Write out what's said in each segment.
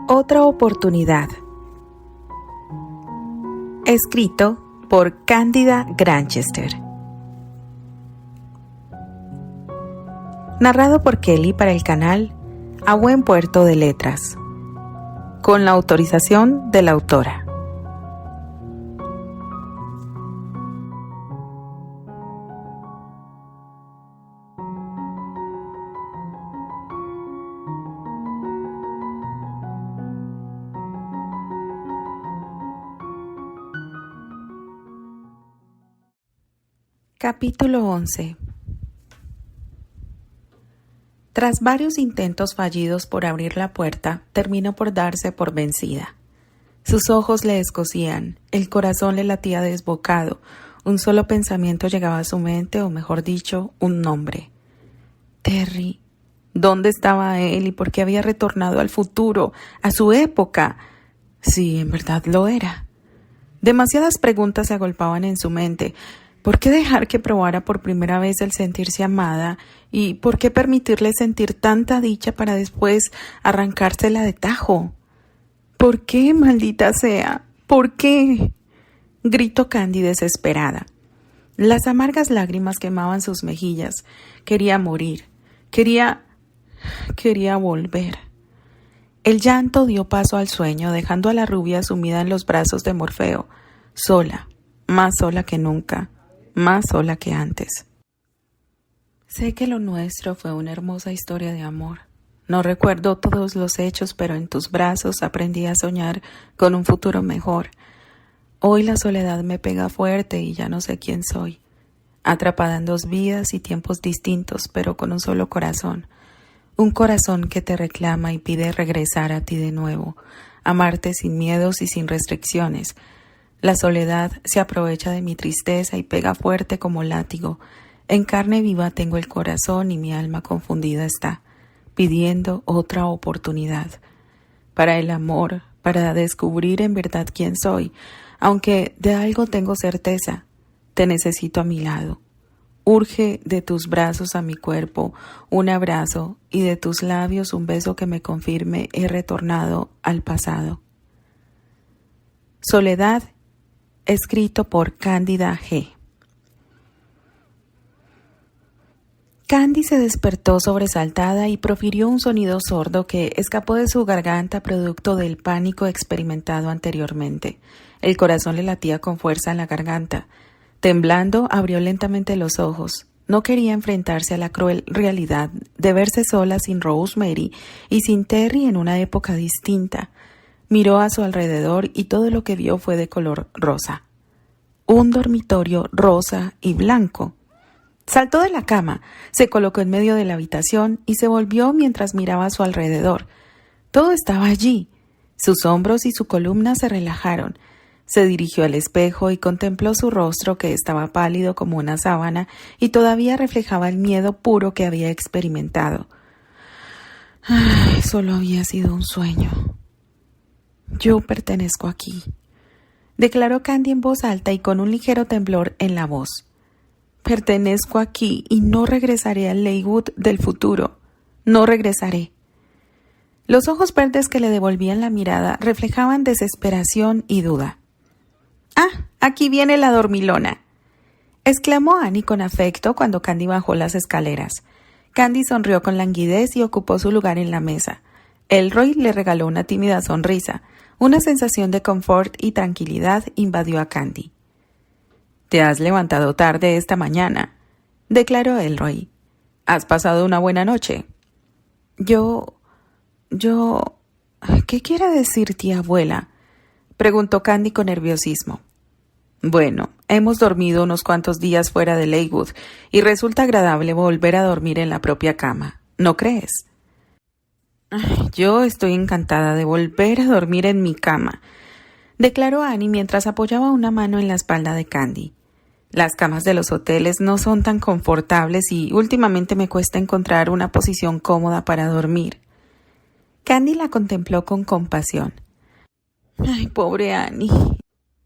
Otra oportunidad. Escrito por Cándida Granchester. Narrado por Kelly para el canal A Buen Puerto de Letras. Con la autorización de la autora. Capítulo 11. Tras varios intentos fallidos por abrir la puerta, terminó por darse por vencida. Sus ojos le escocían, el corazón le latía desbocado, un solo pensamiento llegaba a su mente, o mejor dicho, un nombre. Terry. ¿Dónde estaba él y por qué había retornado al futuro, a su época? Sí, en verdad lo era. Demasiadas preguntas se agolpaban en su mente. ¿Por qué dejar que probara por primera vez el sentirse amada? ¿Y por qué permitirle sentir tanta dicha para después arrancársela de tajo? ¿Por qué, maldita sea? ¿Por qué? Gritó Candy desesperada. Las amargas lágrimas quemaban sus mejillas. Quería morir. Quería volver. El llanto dio paso al sueño, dejando a la rubia sumida en los brazos de Morfeo, sola, más sola que nunca. Más sola que antes. Sé que lo nuestro fue una hermosa historia de amor. No recuerdo todos los hechos, pero en tus brazos aprendí a soñar con un futuro mejor. Hoy la soledad me pega fuerte y ya no sé quién soy. Atrapada en dos vidas y tiempos distintos, pero con un solo corazón. Un corazón que te reclama y pide regresar a ti de nuevo, amarte sin miedos y sin restricciones. La soledad se aprovecha de mi tristeza y pega fuerte como látigo. En carne viva tengo el corazón y mi alma confundida está, pidiendo otra oportunidad. Para el amor, para descubrir en verdad quién soy, aunque de algo tengo certeza, te necesito a mi lado. Urge de tus brazos a mi cuerpo un abrazo y de tus labios un beso que me confirme he retornado al pasado. Soledad. Escrito por Cándida G. Candy se despertó sobresaltada y profirió un sonido sordo que escapó de su garganta producto del pánico experimentado anteriormente. El corazón le latía con fuerza en la garganta. Temblando, abrió lentamente los ojos. No quería enfrentarse a la cruel realidad de verse sola sin Rosemary y sin Terry en una época distinta. Miró a su alrededor y todo lo que vio fue de color rosa. Un dormitorio rosa y blanco. Saltó de la cama, se colocó en medio de la habitación y se volvió mientras miraba a su alrededor. Todo estaba allí. Sus hombros y su columna se relajaron. Se dirigió al espejo y contempló su rostro que estaba pálido como una sábana y todavía reflejaba el miedo puro que había experimentado. Ay, solo había sido un sueño. Yo pertenezco aquí, declaró Candy en voz alta y con un ligero temblor en la voz. Pertenezco aquí y no regresaré al Leywood del futuro. No regresaré. Los ojos verdes que le devolvían la mirada reflejaban desesperación y duda. ¡Ah! Aquí viene la dormilona, exclamó Annie con afecto cuando Candy bajó las escaleras. Candy sonrió con languidez y ocupó su lugar en la mesa. Elroy le regaló una tímida sonrisa. Una sensación de confort y tranquilidad invadió a Candy. «Te has levantado tarde esta mañana», declaró Elroy. «¿Has pasado una buena noche?» Yo... ¿Qué quiere decir tía abuela?», preguntó Candy con nerviosismo. «Bueno, hemos dormido unos cuantos días fuera de Leywood y resulta agradable volver a dormir en la propia cama, ¿no crees?» «Yo estoy encantada de volver a dormir en mi cama», declaró Annie mientras apoyaba una mano en la espalda de Candy. «Las camas de los hoteles no son tan confortables y últimamente me cuesta encontrar una posición cómoda para dormir». Candy la contempló con compasión. «Ay, pobre Annie.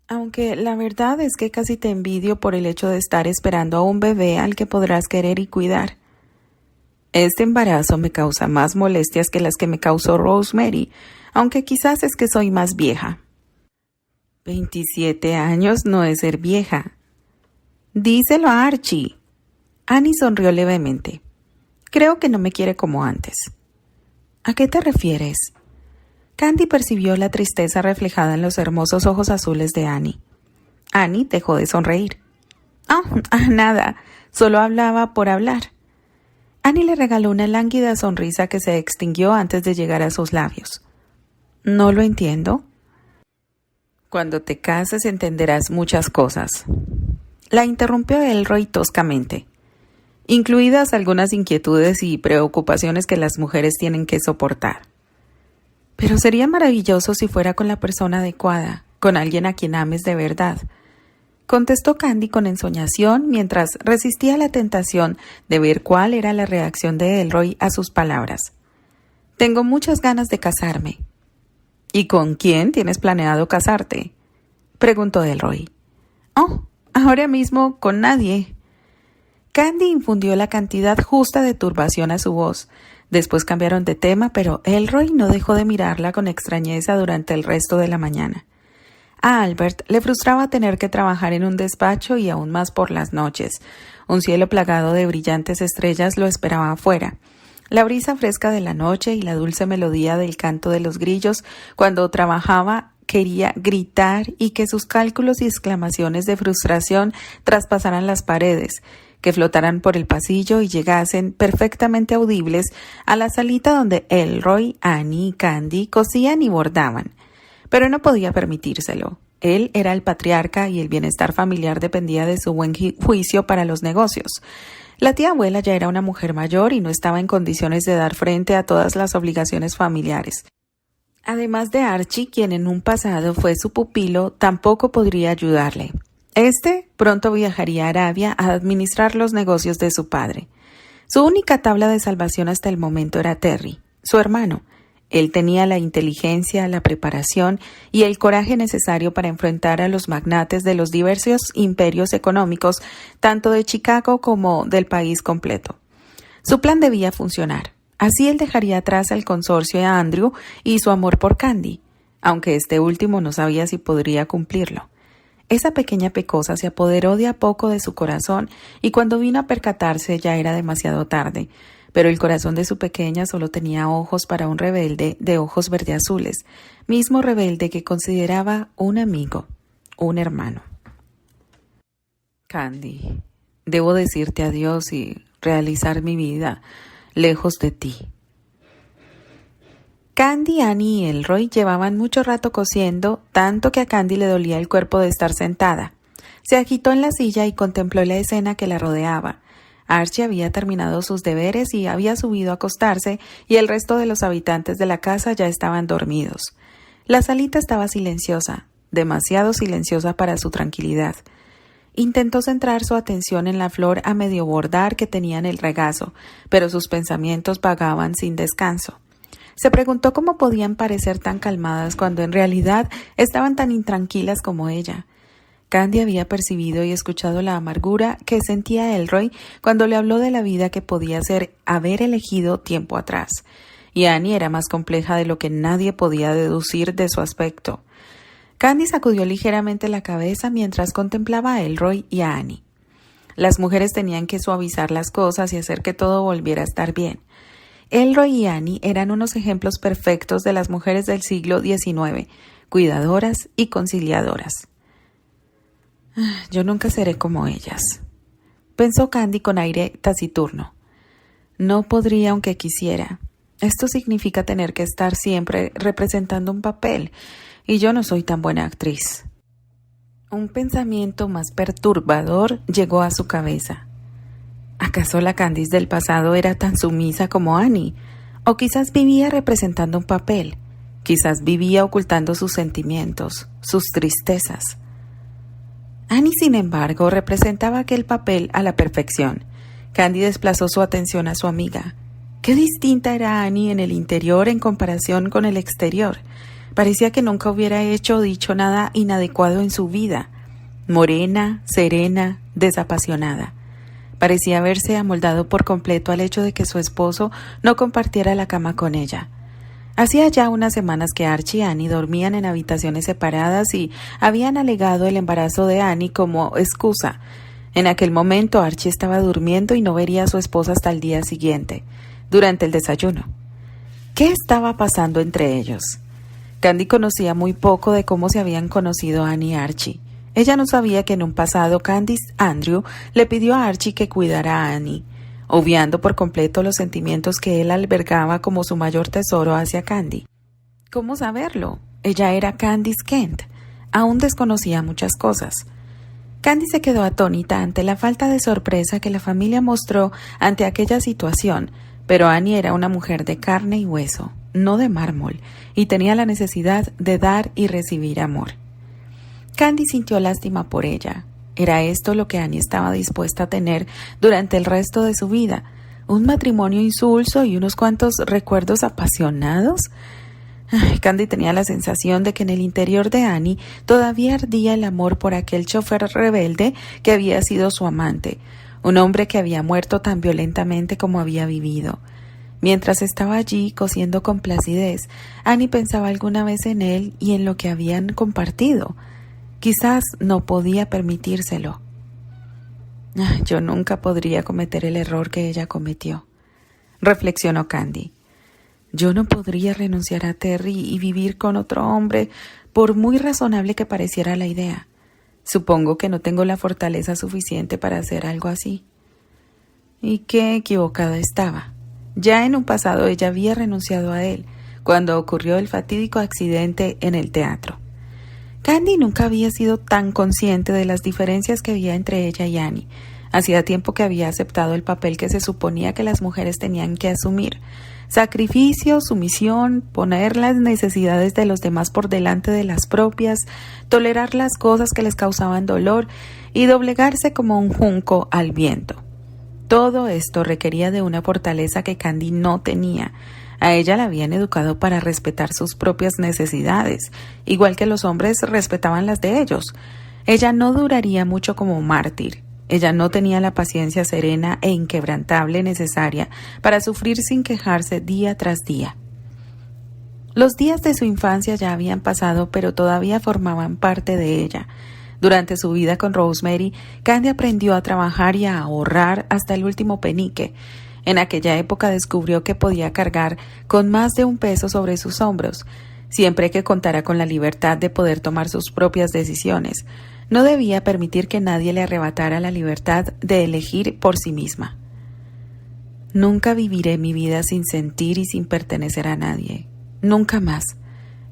Aunque la verdad es que casi te envidio por el hecho de estar esperando a un bebé al que podrás querer y cuidar». Este embarazo me causa más molestias que las que me causó Rosemary, aunque quizás es que soy más vieja. 27 años no es ser vieja. Díselo a Archie. Annie sonrió levemente. Creo que no me quiere como antes. ¿A qué te refieres? Candy percibió la tristeza reflejada en los hermosos ojos azules de Annie. Annie dejó de sonreír. Nada, solo hablaba por hablar. Annie le regaló una lánguida sonrisa que se extinguió antes de llegar a sus labios. ¿No lo entiendo? Cuando te cases entenderás muchas cosas. La interrumpió Elroy toscamente, incluidas algunas inquietudes y preocupaciones que las mujeres tienen que soportar. Pero sería maravilloso si fuera con la persona adecuada, con alguien a quien ames de verdad, contestó Candy con ensoñación mientras resistía la tentación de ver cuál era la reacción de Elroy a sus palabras. Tengo muchas ganas de casarme. ¿Y con quién tienes planeado casarte?, preguntó Elroy. Ahora mismo con nadie. Candy infundió la cantidad justa de turbación a su voz. Después cambiaron de tema, pero Elroy no dejó de mirarla con extrañeza durante el resto de la mañana. A Albert le frustraba tener que trabajar en un despacho y aún más por las noches. Un cielo plagado de brillantes estrellas lo esperaba afuera. La brisa fresca de la noche y la dulce melodía del canto de los grillos cuando trabajaba quería gritar y que sus cálculos y exclamaciones de frustración traspasaran las paredes, que flotaran por el pasillo y llegasen perfectamente audibles a la salita donde Elroy, Annie y Candy cosían y bordaban. Pero no podía permitírselo. Él era el patriarca y el bienestar familiar dependía de su buen juicio para los negocios. La tía abuela ya era una mujer mayor y no estaba en condiciones de dar frente a todas las obligaciones familiares. Además de Archie, quien en un pasado fue su pupilo, tampoco podría ayudarle. Pronto viajaría a Arabia a administrar los negocios de su padre. Su única tabla de salvación hasta el momento era Terry, su hermano. Él tenía la inteligencia, la preparación y el coraje necesario para enfrentar a los magnates de los diversos imperios económicos, tanto de Chicago como del país completo. Su plan debía funcionar. Así él dejaría atrás al consorcio de Andrew y su amor por Candy, aunque este último no sabía si podría cumplirlo. Esa pequeña pecosa se apoderó de a poco de su corazón y cuando vino a percatarse ya era demasiado tarde. Pero el corazón de su pequeña solo tenía ojos para un rebelde de ojos verdeazules, mismo rebelde que consideraba un amigo, un hermano. Candy, debo decirte adiós y realizar mi vida lejos de ti. Candy, Annie y Elroy llevaban mucho rato cosiendo, tanto que a Candy le dolía el cuerpo de estar sentada. Se agitó en la silla y contempló la escena que la rodeaba. Archie había terminado sus deberes y había subido a acostarse, y el resto de los habitantes de la casa ya estaban dormidos. La salita estaba silenciosa, demasiado silenciosa para su tranquilidad. Intentó centrar su atención en la flor a medio bordar que tenía en el regazo, pero sus pensamientos vagaban sin descanso. Se preguntó cómo podían parecer tan calmadas cuando en realidad estaban tan intranquilas como ella. Candy había percibido y escuchado la amargura que sentía Elroy cuando le habló de la vida que podía ser haber elegido tiempo atrás, y Annie era más compleja de lo que nadie podía deducir de su aspecto. Candy sacudió ligeramente la cabeza mientras contemplaba a Elroy y a Annie. Las mujeres tenían que suavizar las cosas y hacer que todo volviera a estar bien. Elroy y Annie eran unos ejemplos perfectos de las mujeres del siglo XIX, cuidadoras y conciliadoras. Yo nunca seré como ellas, pensó Candy con aire taciturno. No podría aunque quisiera. Esto significa tener que estar siempre representando un papel, y yo no soy tan buena actriz. Un pensamiento más perturbador llegó a su cabeza. ¿Acaso la Candice del pasado era tan sumisa como Annie? O quizás vivía representando un papel, quizás vivía ocultando sus sentimientos, sus tristezas. Annie, sin embargo, representaba aquel papel a la perfección. Candy desplazó su atención a su amiga. Qué distinta era Annie en el interior en comparación con el exterior. Parecía que nunca hubiera hecho o dicho nada inadecuado en su vida. Morena, serena, desapasionada. Parecía haberse amoldado por completo al hecho de que su esposo no compartiera la cama con ella. Hacía ya unas semanas que Archie y Annie dormían en habitaciones separadas y habían alegado el embarazo de Annie como excusa. En aquel momento Archie estaba durmiendo y no vería a su esposa hasta el día siguiente, durante el desayuno. ¿Qué estaba pasando entre ellos? Candy conocía muy poco de cómo se habían conocido Annie y Archie. Ella no sabía que en un pasado Candice Andrew le pidió a Archie que cuidara a Annie, obviando por completo los sentimientos que él albergaba como su mayor tesoro hacia Candy. ¿Cómo saberlo? Ella era Candice Kent. Aún desconocía muchas cosas. Candy se quedó atónita ante la falta de sorpresa que la familia mostró ante aquella situación, pero Annie era una mujer de carne y hueso, no de mármol, y tenía la necesidad de dar y recibir amor. Candy sintió lástima por ella. ¿Era esto lo que Annie estaba dispuesta a tener durante el resto de su vida? ¿Un matrimonio insulso y unos cuantos recuerdos apasionados? Candy tenía la sensación de que en el interior de Annie todavía ardía el amor por aquel chofer rebelde que había sido su amante, un hombre que había muerto tan violentamente como había vivido. Mientras estaba allí cosiendo con placidez, Annie pensaba alguna vez en él y en lo que habían compartido. Quizás no podía permitírselo. Yo nunca podría cometer el error que ella cometió, reflexionó Candy. Yo no podría renunciar a Terry y vivir con otro hombre, por muy razonable que pareciera la idea. Supongo que no tengo la fortaleza suficiente para hacer algo así. Y qué equivocada estaba. Ya en un pasado ella había renunciado a él, cuando ocurrió el fatídico accidente en el teatro. Candy nunca había sido tan consciente de las diferencias que había entre ella y Annie. Hacía tiempo que había aceptado el papel que se suponía que las mujeres tenían que asumir. Sacrificio, sumisión, poner las necesidades de los demás por delante de las propias, tolerar las cosas que les causaban dolor y doblegarse como un junco al viento. Todo esto requería de una fortaleza que Candy no tenía. A ella la habían educado para respetar sus propias necesidades, igual que los hombres respetaban las de ellos. Ella no duraría mucho como mártir. Ella no tenía la paciencia serena e inquebrantable necesaria para sufrir sin quejarse día tras día. Los días de su infancia ya habían pasado, pero todavía formaban parte de ella. Durante su vida con Rosemary, Candy aprendió a trabajar y a ahorrar hasta el último penique. En aquella época descubrió que podía cargar con más de un peso sobre sus hombros, siempre que contara con la libertad de poder tomar sus propias decisiones. No debía permitir que nadie le arrebatara la libertad de elegir por sí misma. Nunca viviré mi vida sin sentir y sin pertenecer a nadie. Nunca más.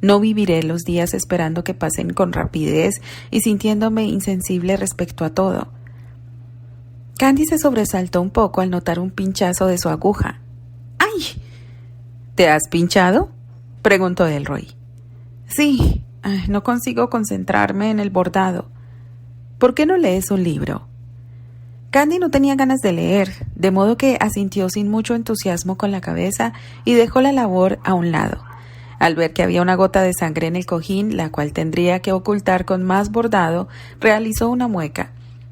No viviré los días esperando que pasen con rapidez y sintiéndome insensible respecto a todo. Candy se sobresaltó un poco al notar un pinchazo de su aguja. ¡Ay! ¿Te has pinchado?, preguntó Elroy. Sí, no consigo concentrarme en el bordado. ¿Por qué no lees un libro? Candy no tenía ganas de leer, de modo que asintió sin mucho entusiasmo con la cabeza y dejó la labor a un lado. Al ver que había una gota de sangre en el cojín, la cual tendría que ocultar con más bordado, realizó una mueca.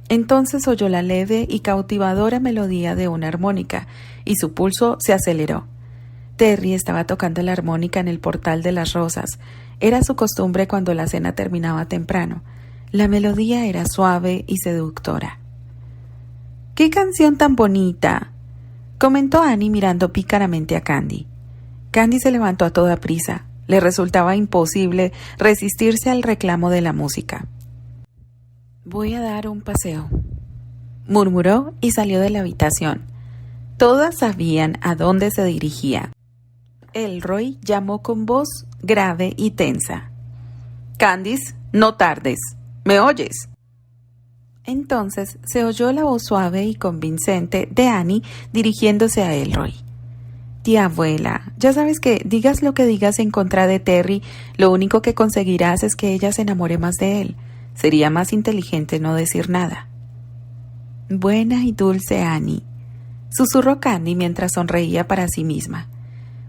Entonces oyó la leve y cautivadora melodía de una armónica, y su pulso se aceleró. Terry estaba tocando la armónica en el portal de las rosas. Era su costumbre cuando la cena terminaba temprano. La melodía era suave y seductora. «¡Qué canción tan bonita!», comentó Annie mirando pícaramente a Candy. Candy se levantó a toda prisa. Le resultaba imposible resistirse al reclamo de la música. «Voy a dar un paseo», murmuró y salió de la habitación. Todas sabían a dónde se dirigía. Elroy llamó con voz grave y tensa. «Candice, no tardes. ¿Me oyes?». Entonces se oyó la voz suave y convincente de Annie dirigiéndose a Elroy. «Tía abuela, ya sabes que digas lo que digas en contra de Terry, lo único que conseguirás es que ella se enamore más de él. Sería más inteligente no decir nada». «Buena y dulce Annie», susurró Candy mientras sonreía para sí misma.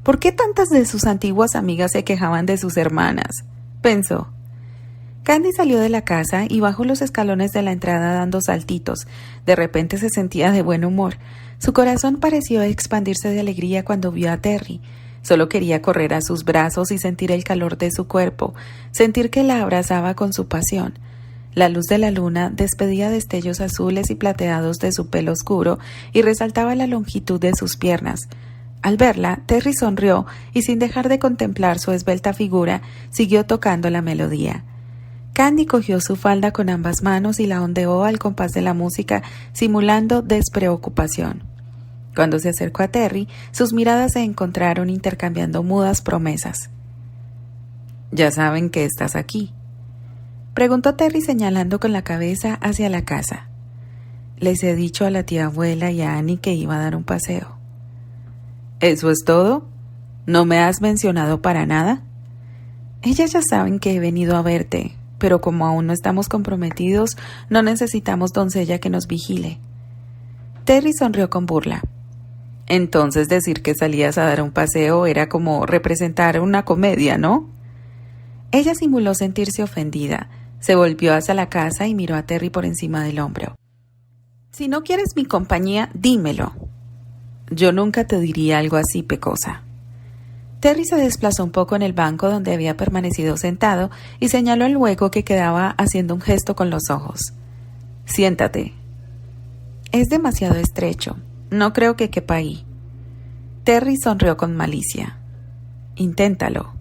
¿Por qué tantas de sus antiguas amigas se quejaban de sus hermanas?, pensó. Candy salió de la casa y bajó los escalones de la entrada dando saltitos. De repente se sentía de buen humor. Su corazón pareció expandirse de alegría cuando vio a Terry. Solo quería correr a sus brazos y sentir el calor de su cuerpo, sentir que la abrazaba con su pasión. La luz de la luna despedía destellos azules y plateados de su pelo oscuro y resaltaba la longitud de sus piernas. Al verla, Terry sonrió y sin dejar de contemplar su esbelta figura, siguió tocando la melodía. Candy cogió su falda con ambas manos y la ondeó al compás de la música, simulando despreocupación. Cuando se acercó a Terry, sus miradas se encontraron intercambiando mudas promesas. «¿Ya saben que estás aquí?», preguntó Terry señalando con la cabeza hacia la casa. «Les he dicho a la tía abuela y a Annie que iba a dar un paseo». «¿Eso es todo? ¿No me has mencionado para nada?» «Ellas ya saben que he venido a verte, pero como aún no estamos comprometidos, no necesitamos doncella que nos vigile». Terry sonrió con burla. «Entonces decir que salías a dar un paseo era como representar una comedia, ¿no?» Ella simuló sentirse ofendida. Se volvió hacia la casa y miró a Terry por encima del hombro. «Si no quieres mi compañía, dímelo». «Yo nunca te diría algo así, pecosa». Terry se desplazó un poco en el banco donde había permanecido sentado y señaló el hueco que quedaba haciendo un gesto con los ojos. «Siéntate». «Es demasiado estrecho. No creo que quepa ahí». Terry sonrió con malicia. «Inténtalo».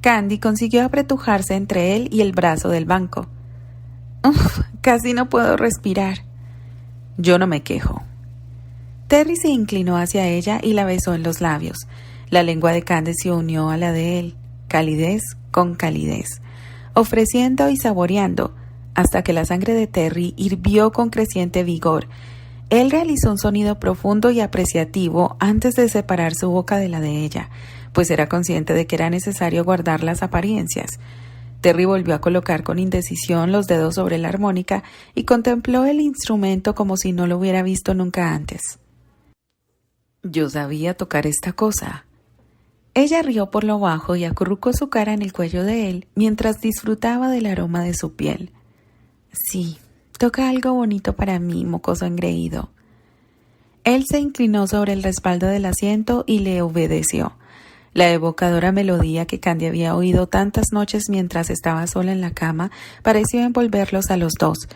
Candy consiguió apretujarse entre él y el brazo del banco. «Uf, casi no puedo respirar». «Yo no me quejo». Terry se inclinó hacia ella y la besó en los labios. La lengua de Candy se unió a la de él, calidez con calidez, ofreciendo y saboreando, hasta que la sangre de Terry hirvió con creciente vigor. Él realizó un sonido profundo y apreciativo antes de separar su boca de la de ella, pues era consciente de que era necesario guardar las apariencias. Terry volvió a colocar con indecisión los dedos sobre la armónica y contempló el instrumento como si no lo hubiera visto nunca antes. «Yo sabía tocar esta cosa». Ella rió por lo bajo y acurrucó su cara en el cuello de él mientras disfrutaba del aroma de su piel. «Sí, toca algo bonito para mí, mocoso engreído». Él se inclinó sobre el respaldo del asiento y le obedeció. La evocadora melodía que Candy había oído tantas noches mientras estaba sola en la cama pareció envolverlos a los dos.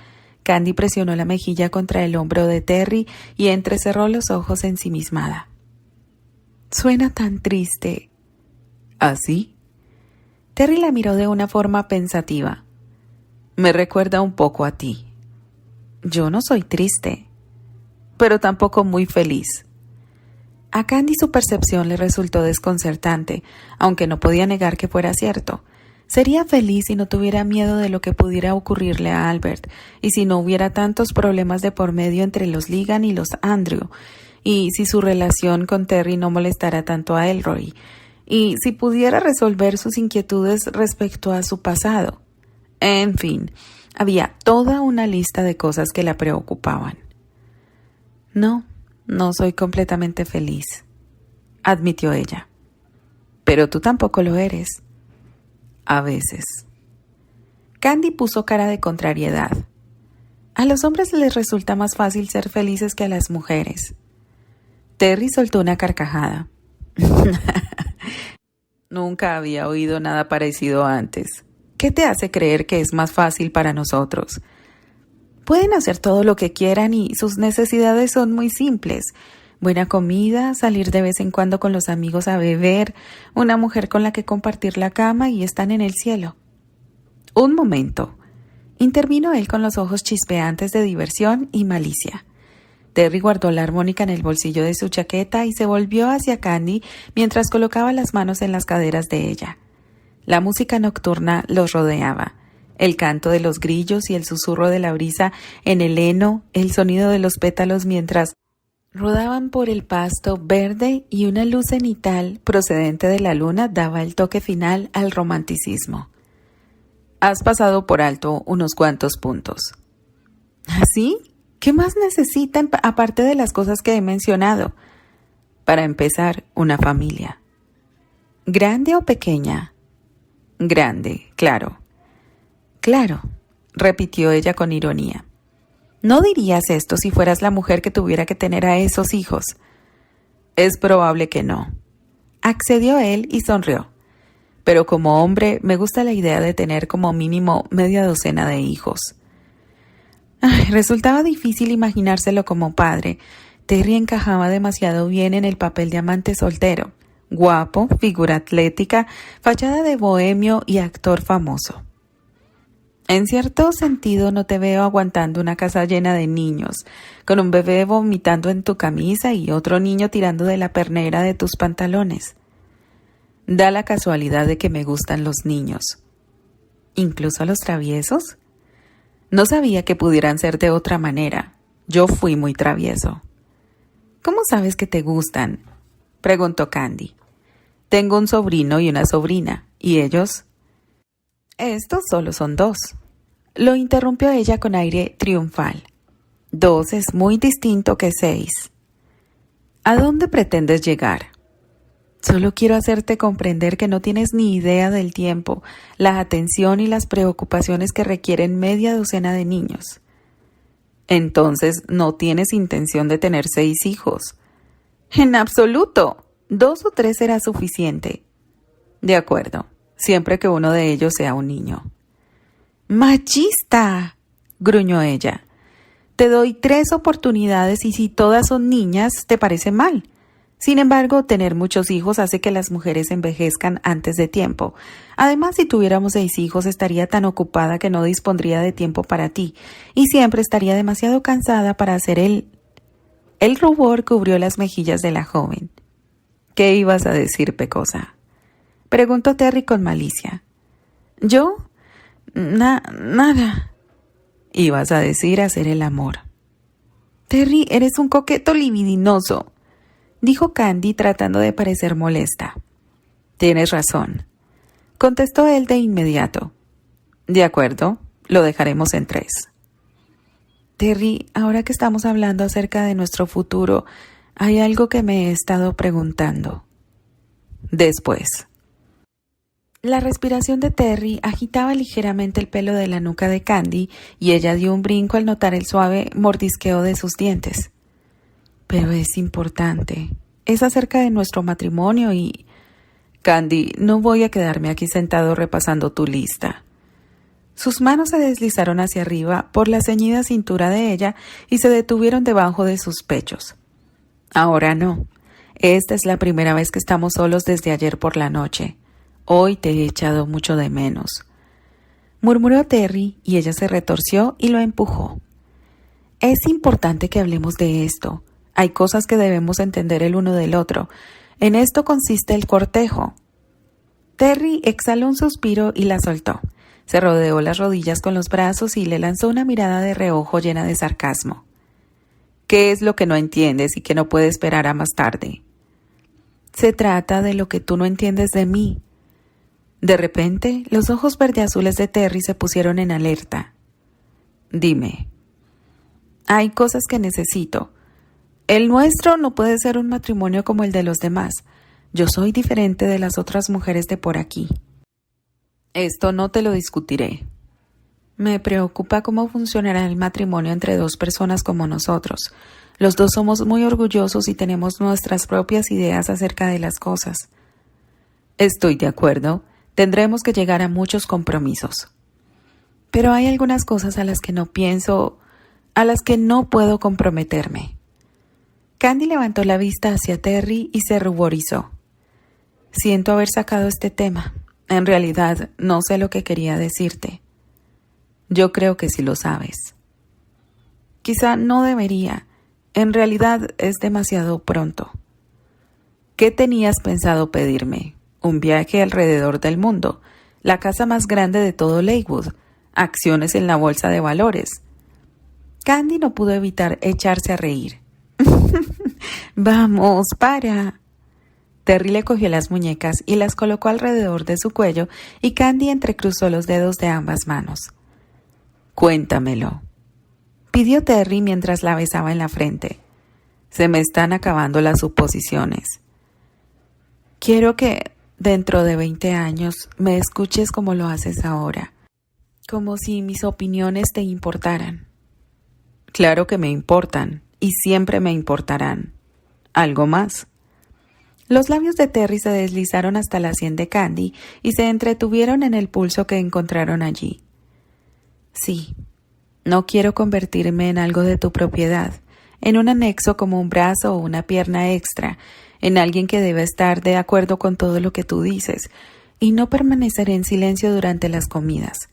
Candy presionó la mejilla contra el hombro de Terry y entrecerró los ojos ensimismada. «Suena tan triste». ¿Así? Terry la miró de una forma pensativa. «Me recuerda un poco a ti». «Yo no soy triste». «Pero tampoco muy feliz». A Candy su percepción le resultó desconcertante, aunque no podía negar que fuera cierto. Sería feliz si no tuviera miedo de lo que pudiera ocurrirle a Albert, y si no hubiera tantos problemas de por medio entre los Ligan y los Andrew, y si su relación con Terry no molestara tanto a Elroy, y si pudiera resolver sus inquietudes respecto a su pasado. En fin, había toda una lista de cosas que la preocupaban. «No, no soy completamente feliz», admitió ella. «Pero tú tampoco lo eres». «A veces». Candy puso cara de contrariedad. «A los hombres les resulta más fácil ser felices que a las mujeres». Terry soltó una carcajada. «Nunca había oído nada parecido antes. ¿Qué te hace creer que es más fácil para nosotros?» «Pueden hacer todo lo que quieran y sus necesidades son muy simples. Buena comida, salir de vez en cuando con los amigos a beber, una mujer con la que compartir la cama y están en el cielo». «Un momento», intervino él con los ojos chispeantes de diversión y malicia. Terry guardó la armónica en el bolsillo de su chaqueta y se volvió hacia Candy mientras colocaba las manos en las caderas de ella. La música nocturna los rodeaba. El canto de los grillos y el susurro de la brisa en el heno, el sonido de los pétalos mientras rodaban por el pasto verde y una luz cenital procedente de la luna daba el toque final al romanticismo. «Has pasado por alto unos cuantos puntos». ¿Así? ¿Qué más necesitan aparte de las cosas que he mencionado? Para empezar, una familia. ¿Grande o pequeña? Grande, claro. Claro, repitió ella con ironía. No dirías esto si fueras la mujer que tuviera que tener a esos hijos. Es probable que no, accedió él y sonrió. Pero como hombre me gusta la idea de tener como mínimo media docena de hijos. Resultaba difícil imaginárselo como padre. Terry encajaba demasiado bien en el papel de amante soltero, guapo, figura atlética, fachada de bohemio y actor famoso. En cierto sentido no te veo aguantando una casa llena de niños, con un bebé vomitando en tu camisa y otro niño tirando de la pernera de tus pantalones. Da la casualidad de que me gustan los niños. ¿Incluso los traviesos? No sabía que pudieran ser de otra manera. Yo fui muy travieso. ¿Cómo sabes que te gustan?, preguntó Candy. Tengo un sobrino y una sobrina. ¿Y ellos? Estos solo son 2. Lo interrumpió ella con aire triunfal. 2 es muy distinto que 6. ¿A dónde pretendes llegar? Solo quiero hacerte comprender que no tienes ni idea del tiempo, la atención y las preocupaciones que requieren media docena de niños. Entonces, ¿no tienes intención de tener 6 hijos? En absoluto. 2 o 3 será suficiente. De acuerdo, siempre que uno de ellos sea un niño. ¡Machista!, gruñó ella. Te doy 3 oportunidades y si todas son niñas, te parece mal. Sin embargo, tener muchos hijos hace que las mujeres envejezcan antes de tiempo. Además, si tuviéramos 6 hijos, estaría tan ocupada que no dispondría de tiempo para ti, y siempre estaría demasiado cansada para hacer el rubor cubrió las mejillas de la joven. ¿Qué ibas a decir, pecosa?, preguntó Terry con malicia. ¿Yo? Nada. Ibas a decir hacer el amor. Terry, eres un coqueto libidinoso, dijo Candy tratando de parecer molesta. Tienes razón, contestó él de inmediato. De acuerdo, lo dejaremos en 3. Terry, ahora que estamos hablando acerca de nuestro futuro, hay algo que me he estado preguntando. Después. La respiración de Terry agitaba ligeramente el pelo de la nuca de Candy y ella dio un brinco al notar el suave mordisqueo de sus dientes. Pero es importante. Es acerca de nuestro matrimonio y... Candy, no voy a quedarme aquí sentado repasando tu lista. Sus manos se deslizaron hacia arriba por la ceñida cintura de ella y se detuvieron debajo de sus pechos. Ahora no. Esta es la primera vez que estamos solos desde ayer por la noche. Hoy te he echado mucho de menos, murmuró Terry y ella se retorció y lo empujó. Es importante que hablemos de esto. Hay cosas que debemos entender el uno del otro. En esto consiste el cortejo. Terry exhaló un suspiro y la soltó. Se rodeó las rodillas con los brazos y le lanzó una mirada de reojo llena de sarcasmo. ¿Qué es lo que no entiendes y que no puede esperar a más tarde? Se trata de lo que tú no entiendes de mí. De repente, los ojos verdeazules de Terry se pusieron en alerta. Dime. Hay cosas que necesito. El nuestro no puede ser un matrimonio como el de los demás. Yo soy diferente de las otras mujeres de por aquí. Esto no te lo discutiré. Me preocupa cómo funcionará el matrimonio entre 2 personas como nosotros. Los 2 somos muy orgullosos y tenemos nuestras propias ideas acerca de las cosas. Estoy de acuerdo. Tendremos que llegar a muchos compromisos. Pero hay algunas cosas a las que no pienso, a las que no puedo comprometerme. Candy levantó la vista hacia Terry y se ruborizó. Siento haber sacado este tema. En realidad, no sé lo que quería decirte. Yo creo que sí lo sabes. Quizá no debería. En realidad es demasiado pronto. ¿Qué tenías pensado pedirme? Un viaje alrededor del mundo, la casa más grande de todo Lakewood, acciones en la bolsa de valores. Candy no pudo evitar echarse a reír. Vamos, para. Terry le cogió las muñecas y las colocó alrededor de su cuello y Candy entrecruzó los dedos de ambas manos. Cuéntamelo, pidió Terry mientras la besaba en la frente. Se me están acabando las suposiciones. Quiero que dentro de 20 años me escuches como lo haces ahora. como si mis opiniones te importaran. Claro que me importan, y siempre me importarán. ¿Algo más? Los labios de Terry se deslizaron hasta la sien de Candy y se entretuvieron en el pulso que encontraron allí. Sí, no quiero convertirme en algo de tu propiedad, en un anexo como un brazo o una pierna extra, en alguien que debe estar de acuerdo con todo lo que tú dices, y no permaneceré en silencio durante las comidas.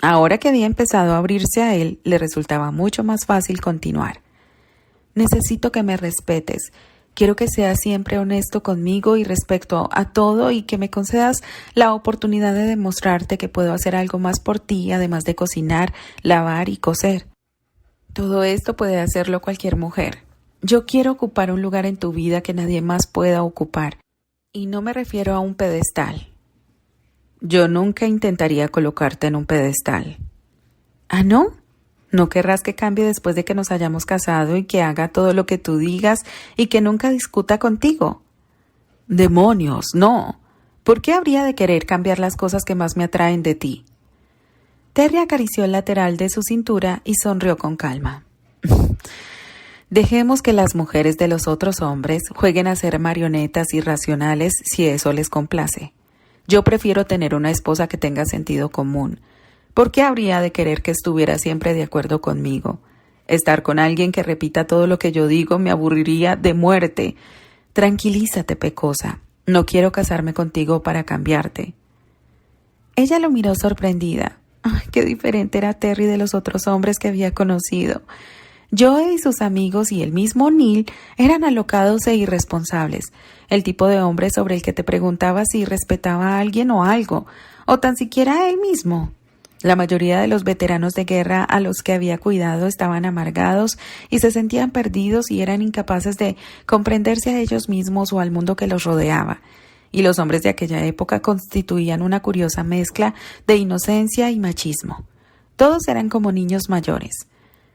Ahora que había empezado a abrirse a él, le resultaba mucho más fácil continuar. Necesito que me respetes. Quiero que seas siempre honesto conmigo y respecto a todo y que me concedas la oportunidad de demostrarte que puedo hacer algo más por ti, además de cocinar, lavar y coser. Todo esto puede hacerlo cualquier mujer. Yo quiero ocupar un lugar en tu vida que nadie más pueda ocupar. Y no me refiero a un pedestal. Yo nunca intentaría colocarte en un pedestal. ¿Ah, no? ¿No querrás que cambie después de que nos hayamos casado y que haga todo lo que tú digas y que nunca discuta contigo? ¡Demonios, no! ¿Por qué habría de querer cambiar las cosas que más me atraen de ti? Terry acarició el lateral de su cintura y sonrió con calma. Dejemos que las mujeres de los otros hombres jueguen a ser marionetas irracionales si eso les complace. Yo prefiero tener una esposa que tenga sentido común. ¿Por qué habría de querer que estuviera siempre de acuerdo conmigo? Estar con alguien que repita todo lo que yo digo me aburriría de muerte. Tranquilízate, pecosa. No quiero casarme contigo para cambiarte. Ella lo miró sorprendida. Ay, qué diferente era Terry de los otros hombres que había conocido. Joe y sus amigos y el mismo Neil eran alocados e irresponsables, el tipo de hombre sobre el que te preguntaba si respetaba a alguien o algo, o tan siquiera a él mismo. La mayoría de los veteranos de guerra a los que había cuidado estaban amargados y se sentían perdidos y eran incapaces de comprenderse a ellos mismos o al mundo que los rodeaba. Y los hombres de aquella época constituían una curiosa mezcla de inocencia y machismo. Todos eran como niños mayores.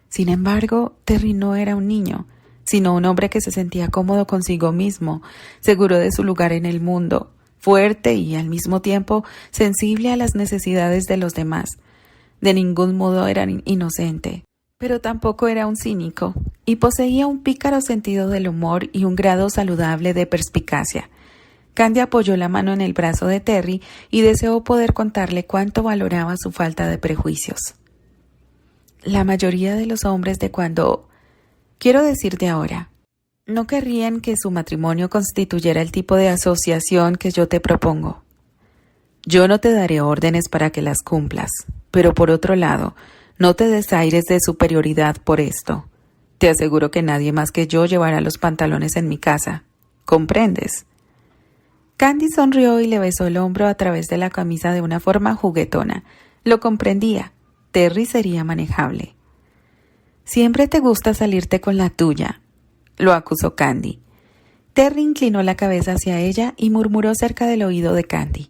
Sin embargo, Terry no era un niño, sino un hombre que se sentía cómodo consigo mismo, seguro de su lugar en el mundo, fuerte y al mismo tiempo sensible a las necesidades de los demás. De ningún modo era inocente, pero tampoco era un cínico, y poseía un pícaro sentido del humor y un grado saludable de perspicacia. Candy apoyó la mano en el brazo de Terry y deseó poder contarle cuánto valoraba su falta de prejuicios. La mayoría de los hombres de cuando, quiero decir de ahora, no querrían que su matrimonio constituyera el tipo de asociación que yo te propongo. Yo no te daré órdenes para que las cumplas, pero por otro lado, no te des aires de superioridad por esto. Te aseguro que nadie más que yo llevará los pantalones en mi casa. ¿Comprendes? Candy sonrió y le besó el hombro a través de la camisa de una forma juguetona. Lo comprendía. Terry sería manejable. Siempre te gusta salirte con la tuya, lo acusó Candy. Terry inclinó la cabeza hacia ella y murmuró cerca del oído de Candy.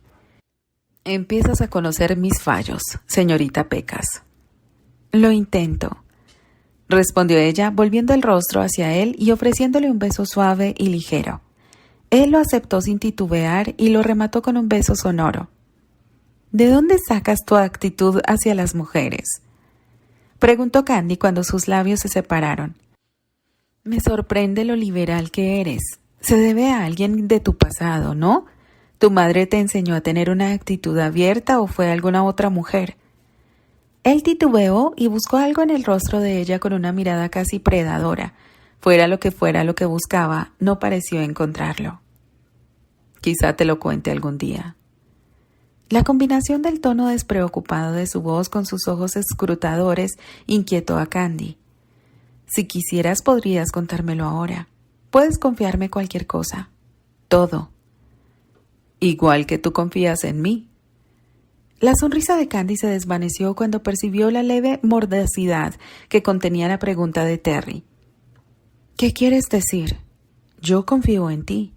Empiezas a conocer mis fallos, señorita Pecas. Lo intento, respondió ella, volviendo el rostro hacia él y ofreciéndole un beso suave y ligero. Él lo aceptó sin titubear y lo remató con un beso sonoro. ¿De dónde sacas tu actitud hacia las mujeres?, preguntó Candy cuando sus labios se separaron. Me sorprende lo liberal que eres. Se debe a alguien de tu pasado, ¿no? ¿Tu madre te enseñó a tener una actitud abierta o fue alguna otra mujer? Él titubeó y buscó algo en el rostro de ella con una mirada casi predadora. Fuera lo que buscaba, no pareció encontrarlo. Quizá te lo cuente algún día. La combinación del tono despreocupado de su voz con sus ojos escrutadores inquietó a Candy. Si quisieras, podrías contármelo ahora. Puedes confiarme cualquier cosa. Todo. Igual que tú confías en mí. La sonrisa de Candy se desvaneció cuando percibió la leve mordacidad que contenía la pregunta de Terry. ¿Qué quieres decir? Yo confío en ti.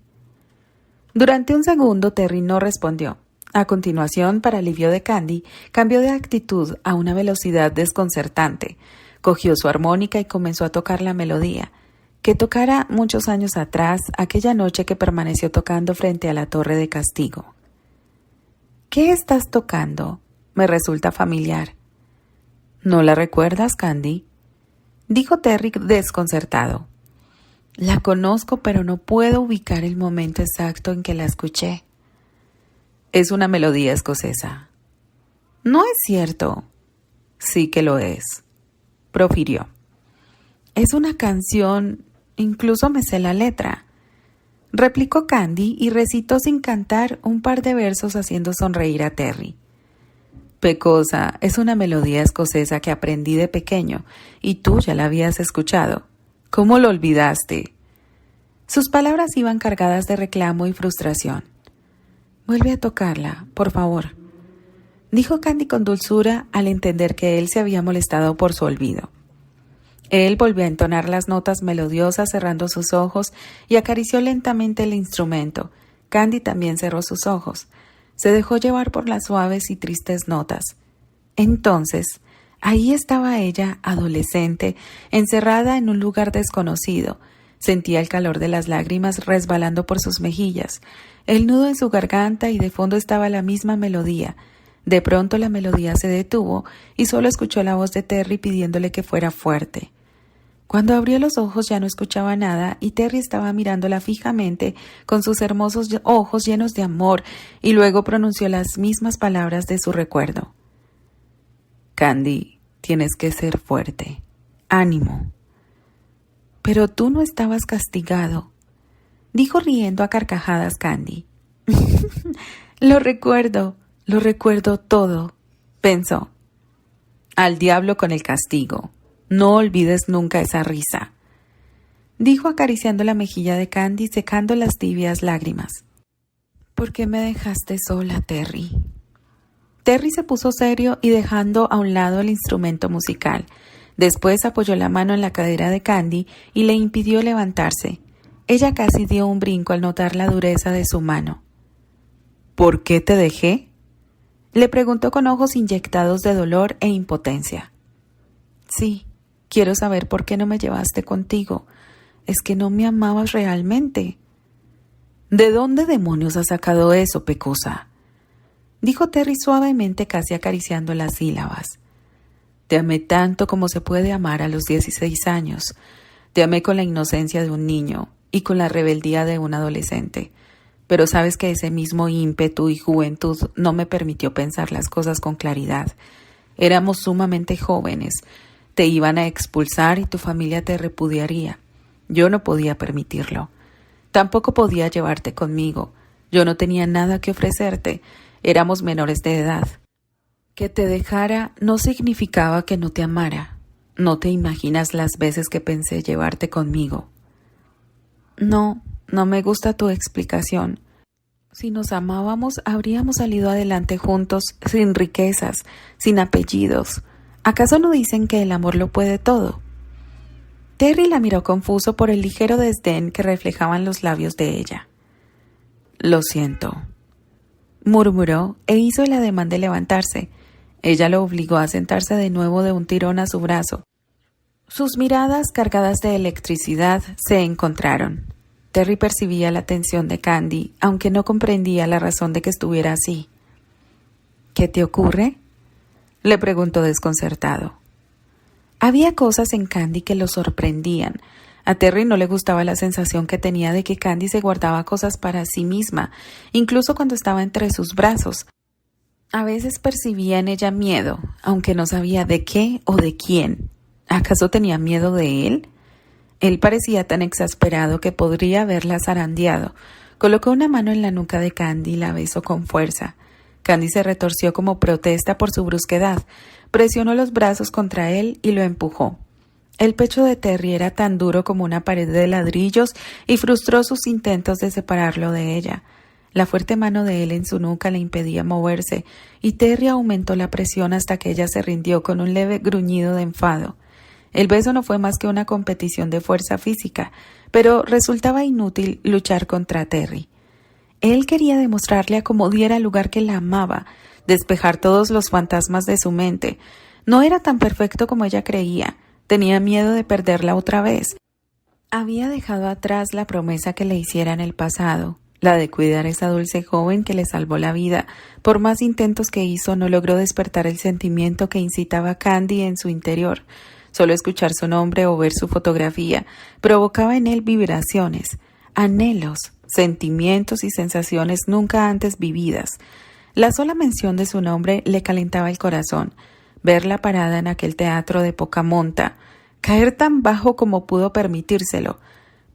Durante un segundo Terry no respondió. A continuación, para alivio de Candy, cambió de actitud a una velocidad desconcertante. Cogió su armónica y comenzó a tocar la melodía, que tocara muchos años atrás, aquella noche que permaneció tocando frente a la torre de castigo. ¿Qué estás tocando? Me resulta familiar. ¿No la recuerdas, Candy?, dijo Terry desconcertado. La conozco, pero no puedo ubicar el momento exacto en que la escuché. Es una melodía escocesa. No es cierto. Sí que lo es, profirió. Es una canción, incluso me sé la letra, replicó Candy y recitó sin cantar un par de versos haciendo sonreír a Terry. Pecosa, es una melodía escocesa que aprendí de pequeño y tú ya la habías escuchado. ¿Cómo lo olvidaste? Sus palabras iban cargadas de reclamo y frustración. Vuelve a tocarla, por favor, dijo Candy con dulzura al entender que él se había molestado por su olvido. Él volvió a entonar las notas melodiosas cerrando sus ojos y acarició lentamente el instrumento. Candy también cerró sus ojos. Se dejó llevar por las suaves y tristes notas. Entonces, ahí estaba ella, adolescente, encerrada en un lugar desconocido. Sentía el calor de las lágrimas resbalando por sus mejillas, el nudo en su garganta y de fondo estaba la misma melodía. De pronto la melodía se detuvo y solo escuchó la voz de Terry pidiéndole que fuera fuerte. Cuando abrió los ojos ya no escuchaba nada y Terry estaba mirándola fijamente con sus hermosos ojos llenos de amor y luego pronunció las mismas palabras de su recuerdo. Candy, tienes que ser fuerte. Ánimo. Pero tú no estabas castigado, dijo riendo a carcajadas Candy. Lo recuerdo todo, pensó. Al diablo con el castigo. No olvides nunca esa risa, dijo acariciando la mejilla de Candy, secando las tibias lágrimas. ¿Por qué me dejaste sola, Terry? Terry se puso serio y dejando a un lado el instrumento musical. Después apoyó la mano en la cadera de Candy y le impidió levantarse. Ella casi dio un brinco al notar la dureza de su mano. ¿Por qué te dejé?, le preguntó con ojos inyectados de dolor e impotencia. Sí, quiero saber por qué no me llevaste contigo. Es que no me amabas realmente. ¿De dónde demonios has sacado eso, pecosa?, dijo Terry suavemente, casi acariciando las sílabas. Te amé tanto como se puede amar a los 16 años. Te amé con la inocencia de un niño y con la rebeldía de un adolescente. Pero sabes que ese mismo ímpetu y juventud no me permitió pensar las cosas con claridad. Éramos sumamente jóvenes. Te iban a expulsar y tu familia te repudiaría. Yo no podía permitirlo. Tampoco podía llevarte conmigo. Yo no tenía nada que ofrecerte. Éramos menores de edad. Que te dejara no significaba que no te amara. No te imaginas las veces que pensé llevarte conmigo. No me gusta tu explicación. Si nos amábamos, habríamos salido adelante juntos, sin riquezas, sin apellidos. ¿Acaso no dicen que el amor lo puede todo? Terry la miró confuso por el ligero desdén que reflejaban los labios de ella. Lo siento, murmuró e hizo el ademán de levantarse. Ella lo obligó a sentarse de nuevo de un tirón a su brazo. Sus miradas, cargadas de electricidad, se encontraron. Terry percibía la tensión de Candy, aunque no comprendía la razón de que estuviera así. ¿Qué te ocurre?, le preguntó desconcertado. Había cosas en Candy que lo sorprendían. A Terry no le gustaba la sensación que tenía de que Candy se guardaba cosas para sí misma, incluso cuando estaba entre sus brazos. A veces percibía en ella miedo, aunque no sabía de qué o de quién. ¿Acaso tenía miedo de él? Él parecía tan exasperado que podría haberla zarandeado. Colocó una mano en la nuca de Candy y la besó con fuerza. Candy se retorció como protesta por su brusquedad. Presionó los brazos contra él y lo empujó. El pecho de Terry era tan duro como una pared de ladrillos y frustró sus intentos de separarlo de ella. La fuerte mano de él en su nuca le impedía moverse y Terry aumentó la presión hasta que ella se rindió con un leve gruñido de enfado. El beso no fue más que una competición de fuerza física, pero resultaba inútil luchar contra Terry. Él quería demostrarle a como diera lugar que la amaba, despejar todos los fantasmas de su mente. No era tan perfecto como ella creía. Tenía miedo de perderla otra vez. Había dejado atrás la promesa que le hiciera en el pasado, la de cuidar a esa dulce joven que le salvó la vida. Por más intentos que hizo, no logró despertar el sentimiento que incitaba a Candy en su interior. Solo escuchar su nombre o ver su fotografía provocaba en él vibraciones, anhelos, sentimientos y sensaciones nunca antes vividas. La sola mención de su nombre le calentaba el corazón. Verla parada en aquel teatro de poca monta, caer tan bajo como pudo permitírselo,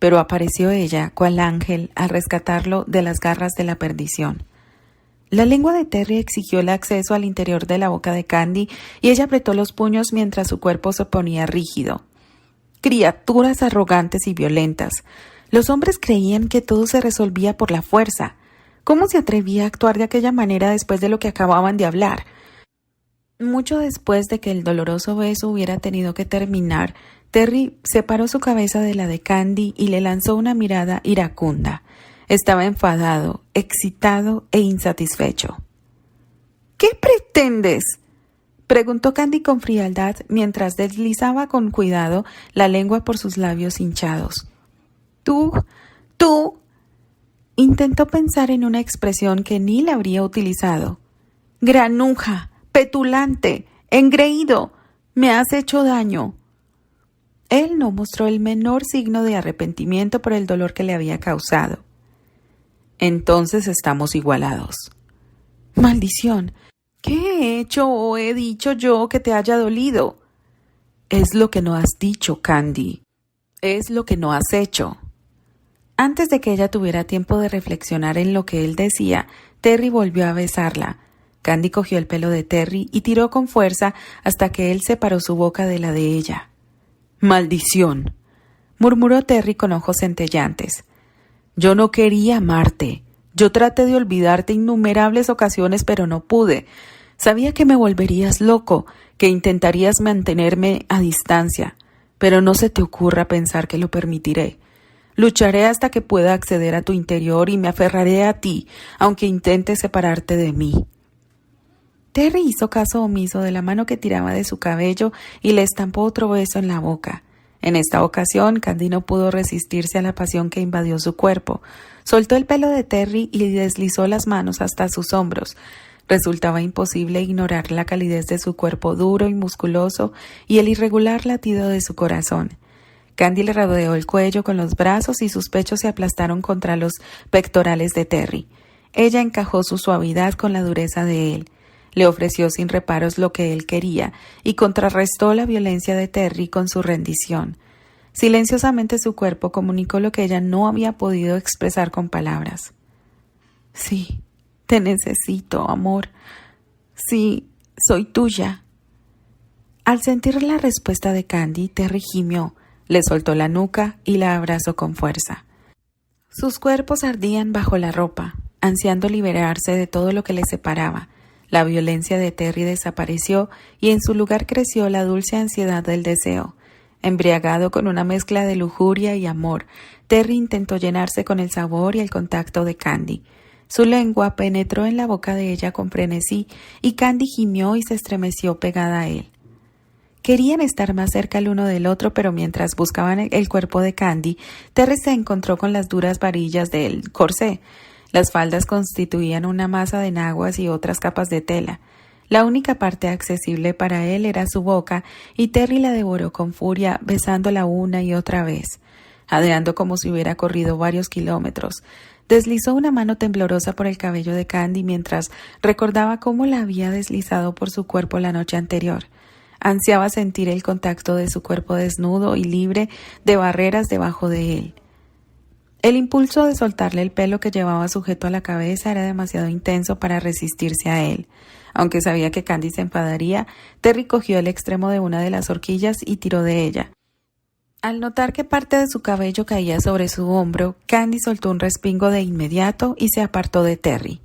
pero apareció ella, cual ángel, al rescatarlo de las garras de la perdición. La lengua de Terry exigió el acceso al interior de la boca de Candy y ella apretó los puños mientras su cuerpo se ponía rígido. Criaturas arrogantes y violentas. Los hombres creían que todo se resolvía por la fuerza. ¿Cómo se atrevía a actuar de aquella manera después de lo que acababan de hablar? Mucho después de que el doloroso beso hubiera tenido que terminar, Terry separó su cabeza de la de Candy y le lanzó una mirada iracunda. Estaba enfadado, excitado e insatisfecho. ¿Qué pretendes?, preguntó Candy con frialdad mientras deslizaba con cuidado la lengua por sus labios hinchados. Tú... Intentó pensar en una expresión que ni le habría utilizado. Granuja, petulante, engreído, me has hecho daño. Él no mostró el menor signo de arrepentimiento por el dolor que le había causado. Entonces estamos igualados. Maldición, ¿qué he hecho o he dicho yo que te haya dolido? Es lo que no has dicho, Candy. Es lo que no has hecho. Antes de que ella tuviera tiempo de reflexionar en lo que él decía, Terry volvió a besarla. Candy cogió el pelo de Terry y tiró con fuerza hasta que él separó su boca de la de ella. «Maldición», murmuró Terry con ojos centellantes. «Yo no quería amarte. Yo traté de olvidarte innumerables ocasiones, pero no pude. Sabía que me volverías loco, que intentarías mantenerme a distancia, pero no se te ocurra pensar que lo permitiré. Lucharé hasta que pueda acceder a tu interior y me aferraré a ti, aunque intentes separarte de mí». Terry hizo caso omiso de la mano que tiraba de su cabello y le estampó otro beso en la boca. En esta ocasión, Candy no pudo resistirse a la pasión que invadió su cuerpo. Soltó el pelo de Terry y deslizó las manos hasta sus hombros. Resultaba imposible ignorar la calidez de su cuerpo duro y musculoso y el irregular latido de su corazón. Candy le rodeó el cuello con los brazos y sus pechos se aplastaron contra los pectorales de Terry. Ella encajó su suavidad con la dureza de él. Le ofreció sin reparos lo que él quería y contrarrestó la violencia de Terry con su rendición. Silenciosamente su cuerpo comunicó lo que ella no había podido expresar con palabras. «Sí, te necesito, amor. Sí, soy tuya». Al sentir la respuesta de Candy, Terry gimió, le soltó la nuca y la abrazó con fuerza. Sus cuerpos ardían bajo la ropa, ansiando liberarse de todo lo que les separaba. La violencia de Terry desapareció y en su lugar creció la dulce ansiedad del deseo. Embriagado con una mezcla de lujuria y amor, Terry intentó llenarse con el sabor y el contacto de Candy. Su lengua penetró en la boca de ella con frenesí y Candy gimió y se estremeció pegada a él. Querían estar más cerca el uno del otro, pero mientras buscaban el cuerpo de Candy, Terry se encontró con las duras varillas del corsé. Las faldas constituían una masa de enaguas y otras capas de tela. La única parte accesible para él era su boca, y Terry la devoró con furia, besándola una y otra vez. Jadeando como si hubiera corrido varios kilómetros, deslizó una mano temblorosa por el cabello de Candy mientras recordaba cómo la había deslizado por su cuerpo la noche anterior. Ansiaba sentir el contacto de su cuerpo desnudo y libre de barreras debajo de él. El impulso de soltarle el pelo que llevaba sujeto a la cabeza era demasiado intenso para resistirse a él. Aunque sabía que Candy se enfadaría, Terry cogió el extremo de una de las horquillas y tiró de ella. Al notar que parte de su cabello caía sobre su hombro, Candy soltó un respingo de inmediato y se apartó de Terry.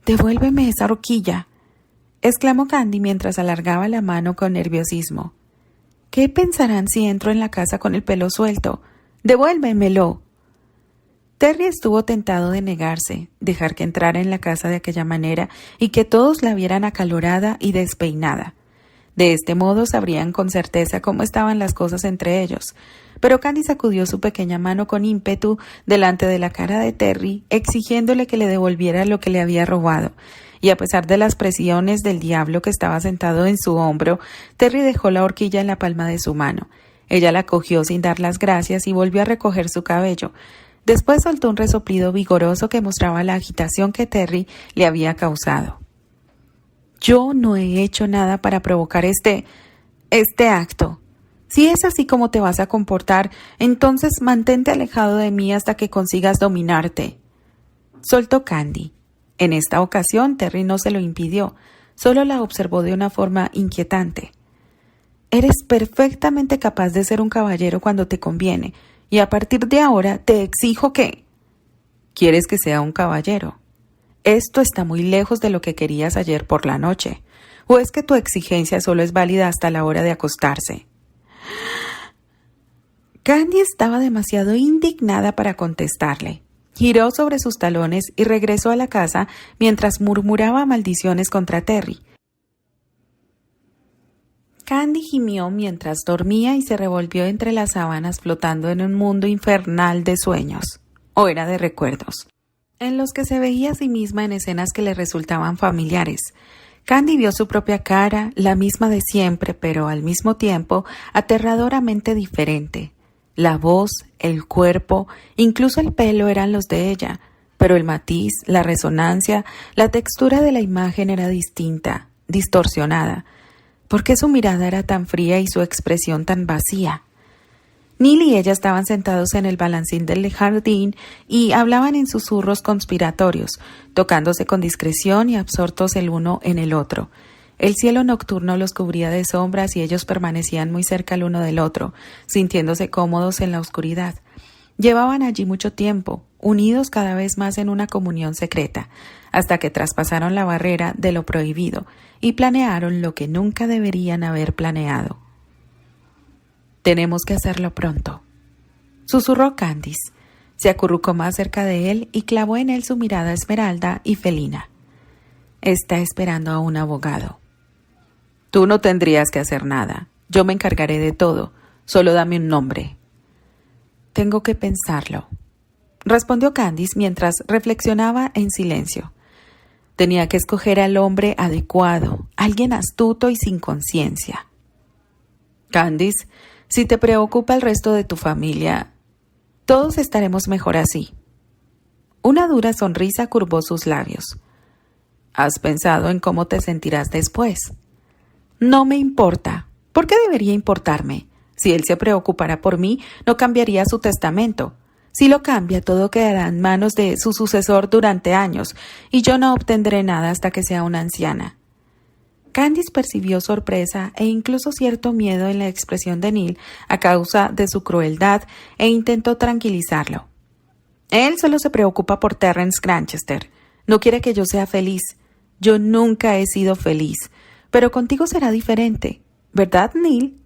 «¡Devuélveme esa horquilla!», exclamó Candy mientras alargaba la mano con nerviosismo. «¿Qué pensarán si entro en la casa con el pelo suelto? ¡Devuélvemelo!». Terry estuvo tentado de negarse, dejar que entrara en la casa de aquella manera y que todos la vieran acalorada y despeinada. De este modo sabrían con certeza cómo estaban las cosas entre ellos. Pero Candy sacudió su pequeña mano con ímpetu delante de la cara de Terry, exigiéndole que le devolviera lo que le había robado. Y a pesar de las presiones del diablo que estaba sentado en su hombro, Terry dejó la horquilla en la palma de su mano. Ella la cogió sin dar las gracias y volvió a recoger su cabello. Después soltó un resoplido vigoroso que mostraba la agitación que Terry le había causado. Yo no he hecho nada para provocar este acto. Si es así como te vas a comportar, entonces mantente alejado de mí hasta que consigas dominarte. Soltó Candy. En esta ocasión Terry no se lo impidió, solo la observó de una forma inquietante. Eres perfectamente capaz de ser un caballero cuando te conviene, y a partir de ahora te exijo que... ¿Quieres que sea un caballero? Esto está muy lejos de lo que querías ayer por la noche. ¿O es que tu exigencia solo es válida hasta la hora de acostarse? Candy estaba demasiado indignada para contestarle. Giró sobre sus talones y regresó a la casa mientras murmuraba maldiciones contra Terry. Candy gimió mientras dormía y se revolvió entre las sábanas flotando en un mundo infernal de sueños, o era de recuerdos, en los que se veía a sí misma en escenas que le resultaban familiares. Candy vio su propia cara, la misma de siempre, pero al mismo tiempo aterradoramente diferente. La voz, el cuerpo, incluso el pelo eran los de ella, pero el matiz, la resonancia, la textura de la imagen era distinta, distorsionada. ¿Por qué su mirada era tan fría y su expresión tan vacía? Neil y ella estaban sentados en el balancín del jardín y hablaban en susurros conspiratorios, tocándose con discreción y absortos el uno en el otro. El cielo nocturno los cubría de sombras y ellos permanecían muy cerca el uno del otro, sintiéndose cómodos en la oscuridad. Llevaban allí mucho tiempo, unidos cada vez más en una comunión secreta, hasta que traspasaron la barrera de lo prohibido y planearon lo que nunca deberían haber planeado. «Tenemos que hacerlo pronto», susurró Candice. Se acurrucó más cerca de él y clavó en él su mirada esmeralda y felina. «Está esperando a un abogado». «Tú no tendrías que hacer nada. Yo me encargaré de todo. Solo dame un nombre». «Tengo que pensarlo», respondió Candice mientras reflexionaba en silencio. Tenía que escoger al hombre adecuado, alguien astuto y sin conciencia. «Candice, si te preocupa el resto de tu familia, todos estaremos mejor así». Una dura sonrisa curvó sus labios. «¿Has pensado en cómo te sentirás después?» «No me importa. ¿Por qué debería importarme? Si él se preocupara por mí, no cambiaría su testamento. Si lo cambia, todo quedará en manos de su sucesor durante años, y yo no obtendré nada hasta que sea una anciana». Candice percibió sorpresa e incluso cierto miedo en la expresión de Neil a causa de su crueldad e intentó tranquilizarlo. «Él solo se preocupa por Terrence Granchester. No quiere que yo sea feliz. Yo nunca he sido feliz. Pero contigo será diferente. ¿Verdad, Neil?»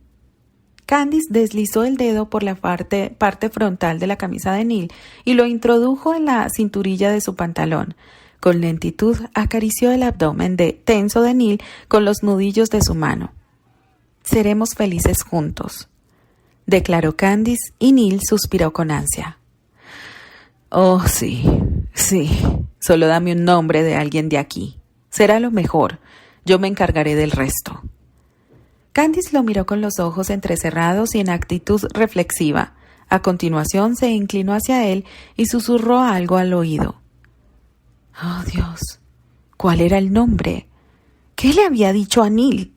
Candice deslizó el dedo por la parte frontal de la camisa de Neil y lo introdujo en la cinturilla de su pantalón. Con lentitud acarició el abdomen tenso de Neil con los nudillos de su mano. «Seremos felices juntos», declaró Candice y Neil suspiró con ansia. «Oh, sí, sí. Solo dame un nombre de alguien de aquí. Será lo mejor. Yo me encargaré del resto». Candice lo miró con los ojos entrecerrados y en actitud reflexiva. A continuación se inclinó hacia él y susurró algo al oído. «Oh, Dios, ¿cuál era el nombre? ¿Qué le había dicho a Neil?»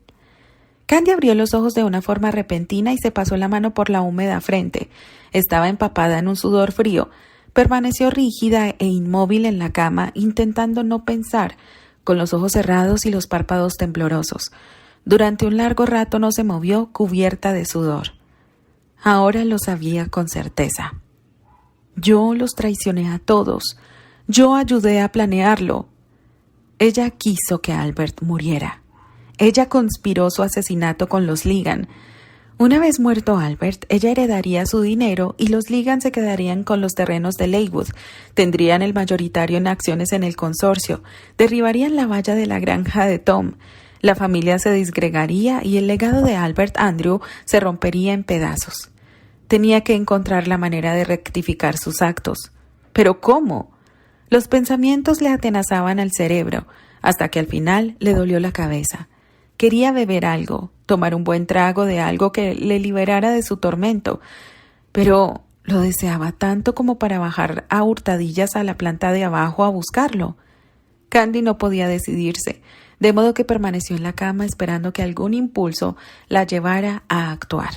Candy abrió los ojos de una forma repentina y se pasó la mano por la húmeda frente. Estaba empapada en un sudor frío. Permaneció rígida e inmóvil en la cama, intentando no pensar, con los ojos cerrados y los párpados temblorosos. Durante un largo rato no se movió, cubierta de sudor. Ahora lo sabía con certeza. «Yo los traicioné a todos. Yo ayudé a planearlo». Ella quiso que Albert muriera. Ella conspiró su asesinato con los Ligan. Una vez muerto Albert, ella heredaría su dinero y los Ligan se quedarían con los terrenos de Leywood, tendrían el mayoritario en acciones en el consorcio, derribarían la valla de la granja de Tom. La familia se disgregaría y el legado de Albert Andrew se rompería en pedazos. Tenía que encontrar la manera de rectificar sus actos. ¿Pero cómo? Los pensamientos le atenazaban al cerebro, hasta que al final le dolió la cabeza. Quería beber algo, tomar un buen trago de algo que le liberara de su tormento, pero lo deseaba tanto como para bajar a hurtadillas a la planta de abajo a buscarlo. Candy no podía decidirse, de modo que permaneció en la cama esperando que algún impulso la llevara a actuar.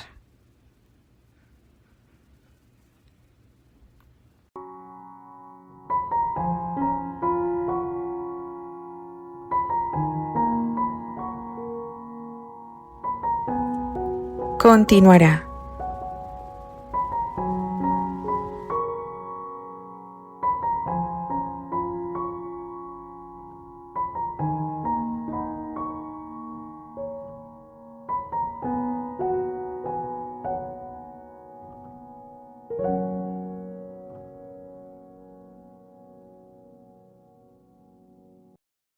Continuará.